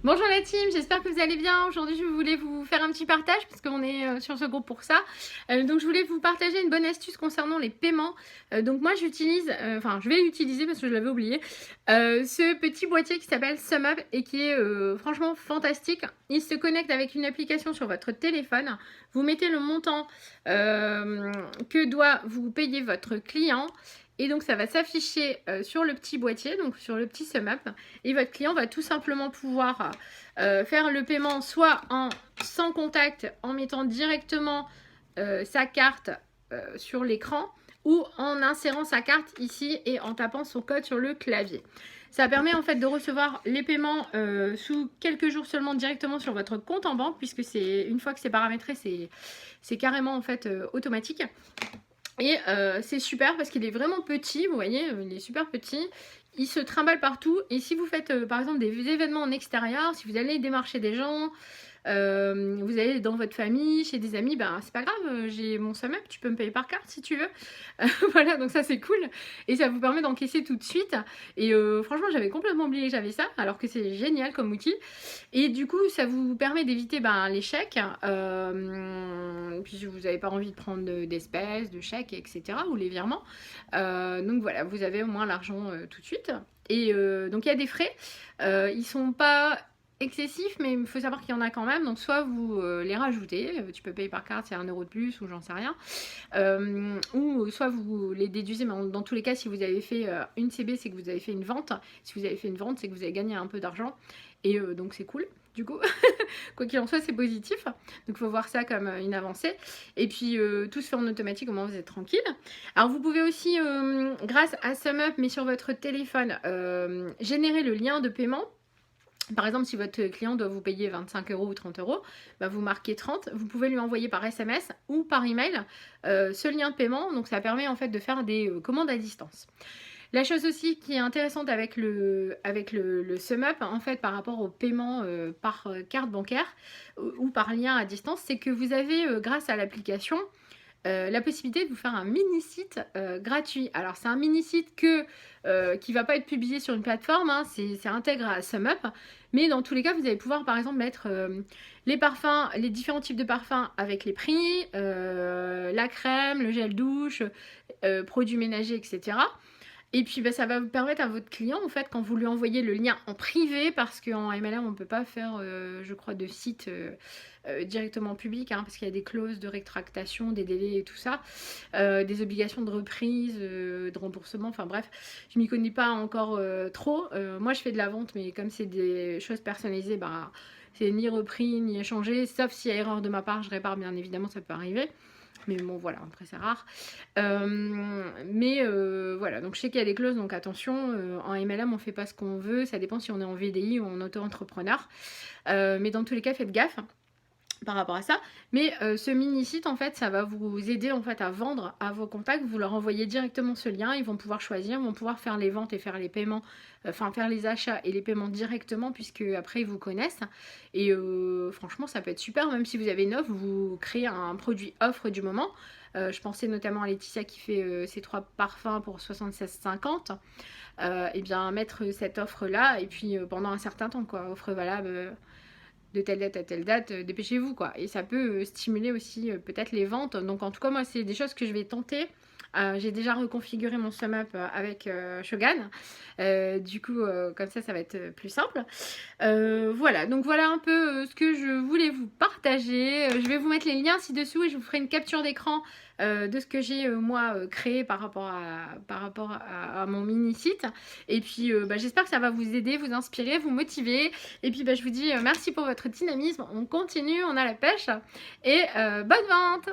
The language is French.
Bonjour la team, j'espère que vous allez bien. Aujourd'hui je voulais vous faire un petit partage parce qu'on est sur ce groupe pour ça. Donc je voulais vous partager une bonne astuce concernant les paiements. Donc moi j'utilise, je vais l'utiliser parce que je l'avais oublié, ce petit boîtier qui s'appelle SumUp et qui est franchement fantastique. Il se connecte avec une application sur votre téléphone. Vous mettez le montant que doit vous payer votre client. Et donc ça va s'afficher sur le petit boîtier, donc sur le petit SumUp. Et votre client va tout simplement pouvoir faire le paiement soit sans contact, en mettant directement sa carte sur l'écran, ou en insérant sa carte ici et en tapant son code sur le clavier. Ça permet en fait de recevoir les paiements sous quelques jours seulement directement sur votre compte en banque, puisque c'est une fois que c'est paramétré, c'est carrément en fait automatique. Et c'est super parce qu'il est vraiment petit, vous voyez, il est super petit. Il se trimballe partout. Et si vous faites par exemple des événements en extérieur, si vous allez démarcher des gens, vous allez dans votre famille, chez des amis, ben c'est pas grave, j'ai mon SumUp, tu peux me payer par carte si tu veux. Voilà, donc ça c'est cool. Et ça vous permet d'encaisser tout de suite. Et franchement, j'avais complètement oublié que j'avais ça, alors que c'est génial comme outil. Et du coup, ça vous permet d'éviter les chèques. Puis vous n'avez pas envie de prendre d'espèces, de chèques, etc. ou les virements. Donc voilà, vous avez au moins l'argent tout de suite. Et donc il y a des frais. Ils sont pas excessif, mais il faut savoir qu'il y en a quand même. Donc soit vous les rajoutez, tu peux payer par carte, c'est 1 € de plus ou j'en sais rien, ou soit vous les déduisez. Mais dans tous les cas, si vous avez fait une CB, c'est que vous avez fait une vente. Si vous avez fait une vente, c'est que vous avez gagné un peu d'argent, et donc c'est cool du coup. Quoi qu'il en soit, c'est positif, donc il faut voir ça comme une avancée. Et puis tout se fait en automatique, au moins vous êtes tranquille. Alors vous pouvez aussi, grâce à SumUp, mais sur votre téléphone, générer le lien de paiement. Par exemple, si votre client doit vous payer 25 € ou 30 €, bah vous marquez 30, vous pouvez lui envoyer par SMS ou par email ce lien de paiement. Donc ça permet en fait de faire des commandes à distance. La chose aussi qui est intéressante avec le SumUp, en fait, par rapport au paiement par carte bancaire ou par lien à distance, c'est que vous avez, grâce à l'application, la possibilité de vous faire un mini-site gratuit. Alors c'est un mini-site qui ne va pas être publié sur une plateforme, hein, c'est intègre à SumUp, mais dans tous les cas vous allez pouvoir par exemple mettre les parfums, les différents types de parfums avec les prix, la crème, le gel douche, produits ménagers, etc. Et puis ça va vous permettre à votre client, en fait, quand vous lui envoyez le lien en privé, parce qu'en MLM on ne peut pas faire, je crois, de site directement public, hein, parce qu'il y a des clauses de rétractation, des délais et tout ça, des obligations de reprise, de remboursement, enfin bref, je m'y connais pas encore trop. Moi je fais de la vente, mais comme c'est des choses personnalisées, c'est ni repris ni échangé, sauf s'il y a erreur de ma part, je répare, bien évidemment, ça peut arriver. Mais bon, voilà, après c'est rare. Voilà, donc je sais qu'il y a des clauses, donc attention, en MLM on fait pas ce qu'on veut, ça dépend si on est en VDI ou en auto-entrepreneur. Mais dans tous les cas, faites gaffe par rapport à ça. Mais ce mini-site, en fait, ça va vous aider en fait à vendre à vos contacts. Vous leur envoyez directement ce lien, ils vont pouvoir choisir, vont pouvoir faire les ventes et faire les paiements, faire les achats et les paiements directement, puisque après ils vous connaissent. Et franchement, ça peut être super, même si vous avez une offre, vous créez un produit offre du moment. Je pensais notamment à Laetitia qui fait ses 3 parfums pour 76,50. Et bien mettre cette offre là, et puis pendant un certain temps, quoi, offre valable de telle date à telle date, dépêchez-vous, quoi. Et ça peut stimuler aussi peut-être les ventes. Donc en tout cas, moi c'est des choses que je vais tenter. J'ai déjà reconfiguré mon SumUp avec Shogun. Du coup, comme ça va être plus simple. Voilà, donc voilà un peu ce que je voulais vous partager. Je vais vous mettre les liens ci-dessous et je vous ferai une capture d'écran de ce que j'ai moi créé par rapport à mon mini-site. Et puis j'espère que ça va vous aider, vous inspirer, vous motiver. Et puis je vous dis merci pour votre dynamisme. On continue, on a la pêche. Et bonne vente!